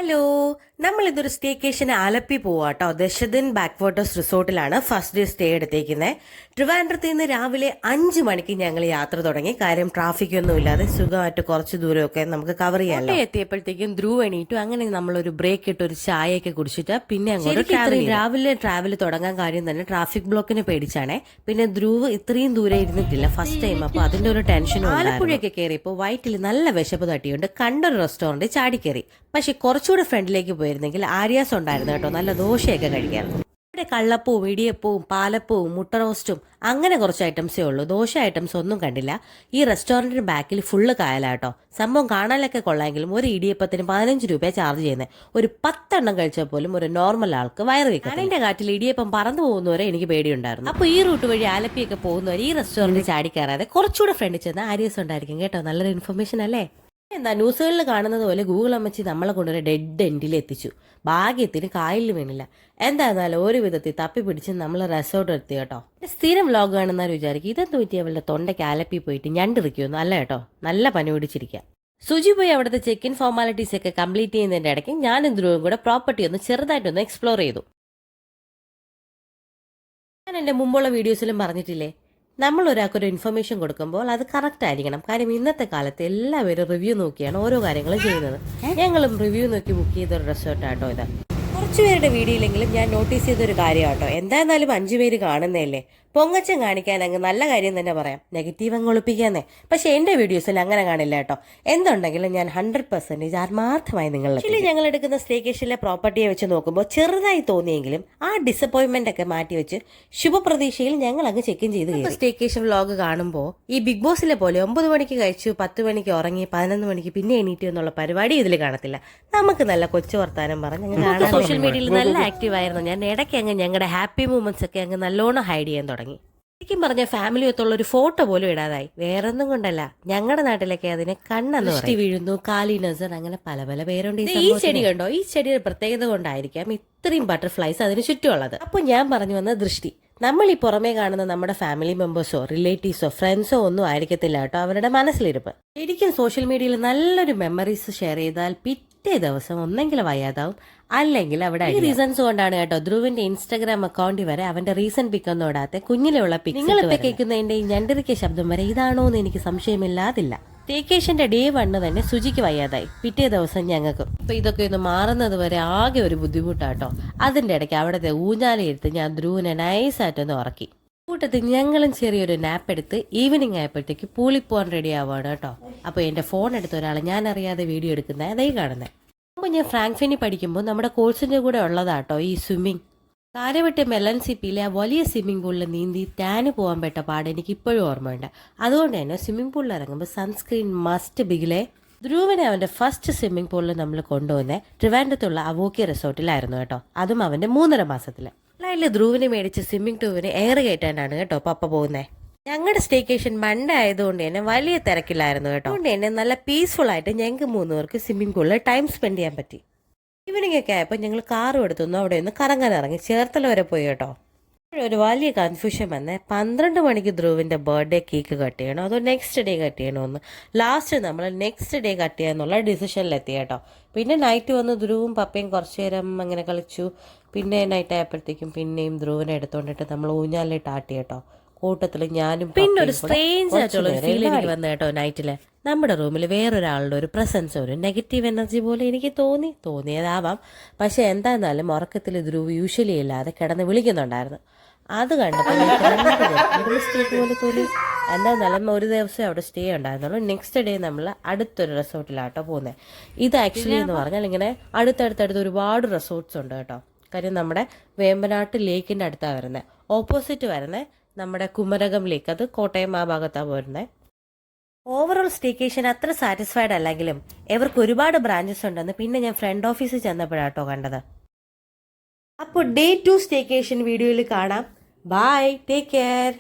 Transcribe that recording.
Hello, നമ്മളിതൊരു സ്റ്റേക്കേഷന് ആലപ്പി പോവാട്ടോ. ദശദിൻ ബാക്ക് വാട്ടേഴ്സ് റിസോർട്ടിലാണ് ഫസ്റ്റ് ഡേ സ്റ്റേ എടുത്തേക്കുന്നത്. ട്രിവാൻഡ്രത്ത് നിന്ന് രാവിലെ 5 മണിക്ക് ഞങ്ങൾ യാത്ര തുടങ്ങി. കാര്യം ട്രാഫിക് ഒന്നും ഇല്ലാതെ സുഖമായിട്ട് കുറച്ച് ദൂരമൊക്കെ നമുക്ക് കവർ ചെയ്യാം. എത്തിയപ്പോഴത്തേക്കും ധ്രുവ് എണീറ്റു. അങ്ങനെ നമ്മളൊരു ബ്രേക്ക് ഇട്ട് ഒരു ചായയൊക്കെ കുടിച്ചിട്ട് പിന്നെ അങ്ങോട്ട് രാവിലെ ട്രാവൽ തുടങ്ങാൻ കാര്യം തന്നെ ട്രാഫിക് ബ്ലോക്കിനെ പേടിച്ചാണേ. പിന്നെ ധ്രുവ് ഇത്രയും ദൂരെ ഇരുന്നിട്ടില്ല ഫസ്റ്റ് ടൈം, അപ്പൊ അതിന്റെ ഒരു ടെൻഷനും. ആലപ്പുഴയൊക്കെ കയറിയപ്പോൾ വയറ്റിൽ നല്ല വിശപ്പ് തട്ടിയുണ്ട്. കണ്ടൊരു റെസ്റ്റോറന്റ് ചാടിക്കേറി. പക്ഷെ കുറച്ചുകൂടെ ഫ്രണ്ടിലേക്ക് പോയിരുന്നെങ്കിൽ ആര്യാസ് ഉണ്ടായിരുന്നു കേട്ടോ, നല്ല ദോശയൊക്കെ കഴിക്കാൻ. ഇവിടെ കള്ളപ്പവും ഇടിയപ്പവും പാലപ്പവും മുട്ട റോസ്റ്റും അങ്ങനെ കുറച്ച് ഐറ്റംസേ ഉള്ളൂ. ദോശ ഐറ്റംസ് ഒന്നും കണ്ടില്ല. ഈ റെസ്റ്റോറന്റിന് ബാക്കിൽ ഫുള്ള് കായലാട്ടോ. സംഭവം കാണാനൊക്കെ കൊള്ളാമെങ്കിലും ഒരു ഇടിയപ്പത്തിന് 15 രൂപ ചാർജ് ചെയ്യുന്നത്. ഒരു 10 എണ്ണം കഴിച്ചാൽ പോലും ഒരു നോർമൽ ആൾക്ക് വയറ് വെക്കാം. അതിന്റെ കാറ്റിൽ ഇടിയപ്പം പറന്നു പോകുന്നവരെ എനിക്ക് പേടിയുണ്ടായിരുന്നു. അപ്പൊ ഈ റൂട്ട് വഴി ആലപ്പിയൊക്കെ പോകുന്നവർ ഈ റെസ്റ്റോറന്റ് ചാടി കയറാതെ കുറച്ചുകൂടെ ഫ്രണ്ടിൽ ചെന്ന് ആര്യാസ് ഉണ്ടായിരിക്കും കേട്ടോ. നല്ലൊരു ഇൻഫർമേഷൻ അല്ലേ? എന്താ ന്യൂസുകളിൽ കാണുന്നത് പോലെ ഗൂഗിൾ അമ്മച്ചി നമ്മളെ കൊണ്ടൊരു ഡെഡ് എൻഡിൽ എത്തിച്ചു. ഭാഗ്യത്തിന് കായലിൽ വീണില്ല. എന്തായിരുന്നാലും ഒരു വിധത്തിൽ തപ്പി പിടിച്ച് നമ്മൾ റിസോർട്ട് എത്തി കേട്ടോ. സ്ഥിരം വ്ലോഗ് കാണുന്നവർ വിചാരിക്കും ഇതെന്ത് പറ്റി അവളുടെ തൊണ്ടയ്ക്ക് ആലപ്പി പോയിട്ട് ഞണ്ടിരിക്കുമെന്ന്. അല്ല കേട്ടോ, നല്ല പനി പിടിച്ചിരിക്കുക. സുജി പോയി അവിടുത്തെ ചെക്ക് ഇൻ ഫോർമാലിറ്റീസ് ഒക്കെ കംപ്ലീറ്റ് ചെയ്യുന്നതിന്റെ ഇടയ്ക്ക് ഞാനും ധ്രുവും കൂടെ പ്രോപ്പർട്ടി ഒന്ന് ചെറുതായിട്ടൊന്ന് എക്സ്പ്ലോർ ചെയ്തു. ഞാൻ എൻ്റെ മുമ്പുള്ള വീഡിയോസിലും പറഞ്ഞിട്ടില്ലേ, നമ്മൾ ഒരാൾക്കൊരു ഇൻഫർമേഷൻ കൊടുക്കുമ്പോൾ അത് കറക്റ്റ് ആയിരിക്കണം. കാര്യം ഇന്നത്തെ കാലത്ത് എല്ലാവരും റിവ്യൂ നോക്കിയാണ് ഓരോ കാര്യങ്ങളും ചെയ്യുന്നത്. ഞങ്ങളും റിവ്യൂ നോക്കി ബുക്ക് ചെയ്തൊരു റിസോർട്ടാട്ടോ ഇത്. കുറച്ചുപേരുടെ വീഡിയോയിലെങ്കിലും ഞാൻ നോട്ടീസ് ചെയ്തൊരു കാര്യമാട്ടോ. എന്തായിരുന്നാലും 5 പേര് കാണുന്നതല്ലേ, പൊങ്ങച്ചം കാണിക്കാൻ അങ്ങ് നല്ല കാര്യം തന്നെ പറയാം, നെഗറ്റീവ് അങ്ങ് ഒളിപ്പിക്കാന്നേ. പക്ഷെ എന്റെ വീഡിയോസിൽ അങ്ങനെ കാണില്ല കേട്ടോ. എന്തുണ്ടെങ്കിലും ഞാൻ 100% ആത്മാർത്ഥമായി നിങ്ങളിലെത്തി. ഞങ്ങൾ എടുക്കുന്ന സ്റ്റേക്കേഷനിലെ പ്രോപ്പർട്ടിയെ വെച്ച് നോക്കുമ്പോൾ ചെറുതായി തോന്നിയെങ്കിലും ആ ഡിസപ്പോയിന്റ്മെന്റ് ഒക്കെ മാറ്റി വെച്ച് ശുഭപ്രതീക്ഷയിൽ ഞങ്ങൾ അങ്ങ് ചെക്ക് ഇൻ ചെയ്ത് സ്റ്റേക്കേഷൻ വ്ലോഗ് കാണുമ്പോൾ ഈ ബിഗ് ബോസിലെ പോലെ 9 മണിക്ക് കഴിച്ചു 10 മണിക്ക് ഉറങ്ങി 11 മണിക്ക് പിന്നെ എണീറ്റു എന്നുള്ള പരിപാടി ഇതിൽ കാണത്തില്ല. നമുക്ക് നല്ല കൊച്ചു വർത്താനം പറഞ്ഞ് സോഷ്യൽ മീഡിയയിൽ നല്ല ആക്റ്റീവ് ആയിരുന്നു ഞാൻ. ഇടയ്ക്ക് അങ്ങ് ഞങ്ങളുടെ ഹാപ്പി മൂമെന്റ്സ് ഒക്കെ അങ്ങ് നല്ലോണം ഹൈഡ് ചെയ്യാൻ തുടങ്ങി. ശരിക്കും പറഞ്ഞ ഫാമിലി ഒത്തുള്ള ഒരു ഫോട്ടോ പോലും ഇടാതായി. വേറൊന്നും കൊണ്ടല്ല, ഞങ്ങളുടെ നാട്ടിലൊക്കെ അതിനെ കണ്ണെന്ന് വീഴുന്നു, കാലി നസർ, അങ്ങനെ പല പല പേരുണ്ട്. ഈ ചെടി കണ്ടോ, ഈ ചെടിയുടെ പ്രത്യേകത കൊണ്ടായിരിക്കാം ഇത്രയും ബട്ടർഫ്ലൈസ് അതിന് ചുറ്റുമുള്ളത്. അപ്പൊ ഞാൻ പറഞ്ഞു വന്ന ദൃഷ്ടി, നമ്മൾ ഈ പുറമേ കാണുന്ന നമ്മുടെ ഫാമിലി മെമ്പേഴ്സോ റിലേറ്റീവ്സോ ഫ്രണ്ട്സോ ഒന്നും ആയിരിക്കത്തില്ല കേട്ടോ അവരുടെ മനസ്സിലിരിപ്പ്. ശരിക്കും സോഷ്യൽ മീഡിയയിൽ നല്ലൊരു മെമ്മറീസ് ഷെയർ ചെയ്താൽ പിറ്റേ ദിവസം ഒന്നെങ്കിൽ വയ്യാതാവും, അല്ലെങ്കിൽ അവിടെ ഈ റീസൺസ് കൊണ്ടാണ് കേട്ടോ ധ്രുവിന്റെ ഇൻസ്റ്റാഗ്രാം അക്കൗണ്ടിൽ വരെ അവന്റെ റീസെന്റ് പിക്ക് ഒന്നും ഇടാത്ത കുഞ്ഞിലുള്ള പിക്ക്. നിങ്ങളിപ്പോ കേൾക്കുന്നതിന്റെ ഈ ഞണ്ടിരിക്ക ശബ്ദം വരെ ഇതാണോ എന്ന് എനിക്ക് സംശയമില്ലാതില്ല. സ്റ്റേക്കേഷന്റെ ഡേ 1 തന്നെ സുജിക്ക് വയ്യാതായി, പിറ്റേ ദിവസം ഞങ്ങൾക്ക്. അപ്പൊ ഇതൊക്കെ ഒന്ന് മാറുന്നത് വരെ ആകെ ഒരു ബുദ്ധിമുട്ടാട്ടോ. അതിന്റെ ഇടയ്ക്ക് അവിടുത്തെ ഊഞ്ഞാലയെടുത്ത് ഞാൻ ധ്രുവിനെ നൈസായിട്ടൊന്ന് ഉറക്കി. കൂട്ടത്തിൽ ഞങ്ങളും ചെറിയൊരു നാപ്പ് എടുത്ത് ഈവനിങ് ആയപ്പോഴത്തേക്ക് പൂളിൽ പോകാൻ റെഡി ആവുകയാണ് കേട്ടോ. അപ്പൊ എന്റെ ഫോൺ എടുത്ത ഒരാളെ ഞാൻ അറിയാതെ വീഡിയോ എടുക്കുന്നത് അതേ കാണുന്നത്. അപ്പോൾ ഞാൻ ഫ്രാങ്ക്ഫിനി പഠിക്കുമ്പോൾ നമ്മുടെ കോഴ്സിന്റെ കൂടെ ഉള്ളതാട്ടോ ഈ സ്വിമ്മിങ്. കാരവട്ടെ മെലൻസിപ്പിയിലെ ആ വലിയ സ്വിമ്മിംഗ് പൂളിൽ നീന്തി ടാന് പോകാൻ പെട്ട പാട് എനിക്ക് ഇപ്പോഴും ഓർമ്മയുണ്ട്. അതുകൊണ്ട് തന്നെ സ്വിമ്മിംഗ് പൂളിൽ ഇറങ്ങുമ്പോൾ സൺസ്ക്രീൻ മസ്റ്റ് ബിഗിലെ. ധ്രുവനെ അവന്റെ ഫസ്റ്റ് സ്വിമ്മിംഗ് പൂളിൽ നമ്മൾ കൊണ്ടുവന്നത് ട്രിവാൻഡ്രത്തുള്ള അവോക്കി റിസോർട്ടിലായിരുന്നു കേട്ടോ. അതും അവന്റെ 3.5 മാസത്തില്. അതിൽ ധ്രുവനെ മേടിച്ച് സ്വിമ്മിംഗ് ട്യൂബിന് എയർ കയറ്റാനാണ് കേട്ടോ പപ്പ പോകുന്നത്. ഞങ്ങളുടെ സ്റ്റേക്കേഷൻ മൺഡേ ആയതുകൊണ്ട് തന്നെ വലിയ തിരക്കില്ലായിരുന്നു കേട്ടോ. അതുകൊണ്ട് തന്നെ നല്ല പീസ്ഫുൾ ആയിട്ട് ഞങ്ങൾക്ക് 3 പേർക്ക് സ്വിമ്മിംഗ് പൂളിൽ ടൈം സ്പെൻഡ് ചെയ്യാൻ പറ്റി. ഈവനിങ് ഒക്കെ ആയപ്പോൾ ഞങ്ങൾ കാറും എടുത്തൊന്നും അവിടെ ഒന്ന് കറങ്ങാൻ ഇറങ്ങി ചേർത്തല വരെ പോയി കേട്ടോ. ഒരു വലിയ കൺഫ്യൂഷൻ വന്നേ, 12 മണിക്ക് ധ്രുവിന്റെ ബർത്ത്ഡേ കേക്ക് കട്ട് ചെയ്യണോ അതോ നെക്സ്റ്റ് ഡേ കട്ട് ചെയ്യണമെന്ന്. ലാസ്റ്റ് നമ്മൾ നെക്സ്റ്റ് ഡേ കട്ട് ചെയ്യാന്നുള്ള ഡിസിഷനിലെത്തി കേട്ടോ. പിന്നെ നൈറ്റ് വന്ന് ധ്രുവും പപ്പയും കുറച്ചു നേരം അങ്ങനെ കളിച്ചു. പിന്നെ നൈറ്റ് ആയപ്പോഴത്തേക്കും പിന്നെയും ധ്രുവിനെ എടുത്തോണ്ടിട്ട് നമ്മൾ ഊഞ്ഞാലിട്ട് ആട്ടി കേട്ടോ. കൂട്ടത്തിൽ ഞാനും. പിന്നെ ഒരു സ്ട്രേഞ്ച് ആയിട്ടുള്ള ഒരു ഫീൽ എനിക്ക് വന്നു കേട്ടോ നൈറ്റില്. നമ്മുടെ റൂമിൽ വേറൊരാളുടെ ഒരു പ്രസൻസ്, ഒരു നെഗറ്റീവ് എനർജി പോലെ എനിക്ക് തോന്നിയതാവാം. പക്ഷെ എന്തായിരുന്നാലും ഉറക്കത്തിൽ ധ്രുവ് യൂഷ്വലി ഇല്ലാതെ കിടന്ന് വിളിക്കുന്നുണ്ടായിരുന്നു. അത് കണ്ടപ്പോൾ മിസ്റ്റേക്ക് പോലെ തോന്നി. എന്തായിരുന്നാലും ഒരു ദിവസം അവിടെ സ്റ്റേ ഉണ്ടായിരുന്നുള്ളൂ. നെക്സ്റ്റ് ഡേ നമ്മൾ അടുത്തൊരു റിസോർട്ടിലാട്ടോ പോകുന്നത്. ഇത് ആക്ച്വലി എന്ന് പറഞ്ഞാൽ ഇങ്ങനെ അടുത്തടുത്തടുത്ത് ഒരുപാട് റിസോർട്ട്സ് ഉണ്ട് കേട്ടോ. കാര്യം നമ്മുടെ വേമ്പനാട്ട് ലേക്കിന്റെ അടുത്താണ് വരുന്നത്. ഓപ്പോസിറ്റ് വരുന്നത് നമ്മുടെ കുമരകം ലേക്ക്, അത് കോട്ടയം ആ ഭാഗത്താണ് വരുന്നത്. ഓവറോൾ സ്റ്റേക്കേഷൻ അത്ര സാറ്റിസ്ഫൈഡ് അല്ലെങ്കിലും ഇവർക്ക് ഒരുപാട് ബ്രാഞ്ചസ് ഉണ്ടെന്ന് പിന്നെ ഞാൻ ഫ്രണ്ട് ഓഫീസിൽ ചെന്നപ്പോഴാട്ടോ കണ്ടത്. അപ്പോൾ ഡേ 2 സ്റ്റേക്കേഷൻ വീഡിയോയിൽ കാണാം. Bye, take care.